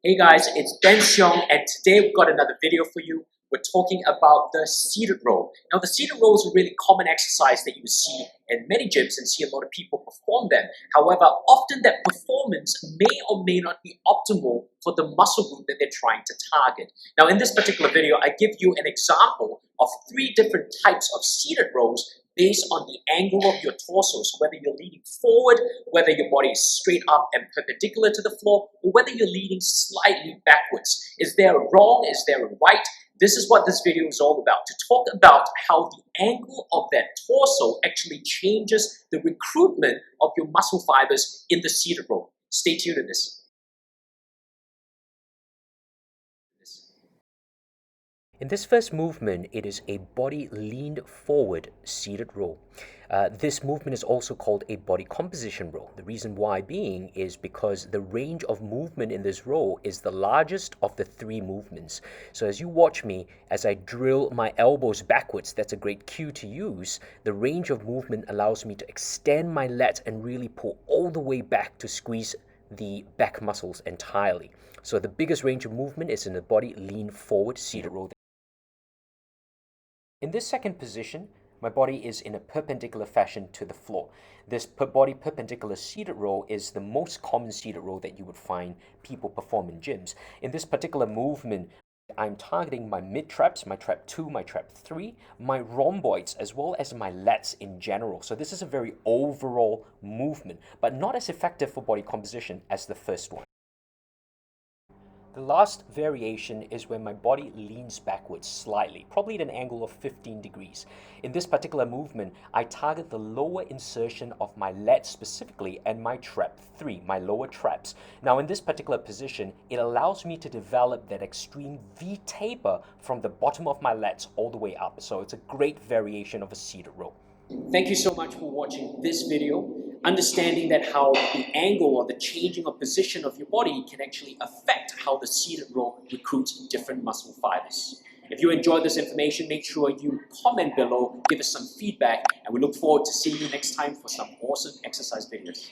Hey guys, it's Ben Xiong, and today we've got another video for you. We're talking about the seated row. Now, the seated row is a really common exercise that you see in many gyms and see a lot of people perform them. However, often that performance may or may not be optimal for the muscle group that they're trying to target. Now, in this particular video, I give you an example of 3 different types of seated rows based on the angle of your torso. So whether you're leaning forward, whether your body is straight up and perpendicular to the floor, or whether you're leaning slightly backwards. Is there a wrong? Is there a right? This is what this video is all about, to talk about how the angle of that torso actually changes the recruitment of your muscle fibers in the seated row. Stay tuned in this. In this first movement, it is a body leaned forward seated row. This movement is also called a body composition row. The reason why being is because the range of movement in this row is the largest of the 3 movements. So as you watch me, as I drill my elbows backwards, that's a great cue to use. The range of movement allows me to extend my lats and really pull all the way back to squeeze the back muscles entirely. So the biggest range of movement is in the body lean forward seated row. In this second position, my body is in a perpendicular fashion to the floor. This body perpendicular seated row is the most common seated row that you would find people perform in gyms. In this particular movement, I'm targeting my mid-traps, my trap 2, my trap 3, my rhomboids, as well as my lats in general. So this is a very overall movement, but not as effective for body composition as the first one. The last variation is when my body leans backwards slightly, probably at an angle of 15 degrees. In this particular movement, I target the lower insertion of my lats specifically and my trap 3, my lower traps. Now in this particular position, it allows me to develop that extreme V taper from the bottom of my lats all the way up. So it's a great variation of a seated row. Thank you so much for watching this video. Understanding that how the angle or the changing of position of your body can actually affect how the seated row recruits different muscle fibers. If you enjoyed this information, make sure you comment below, give us some feedback, and we look forward to seeing you next time for some awesome exercise videos.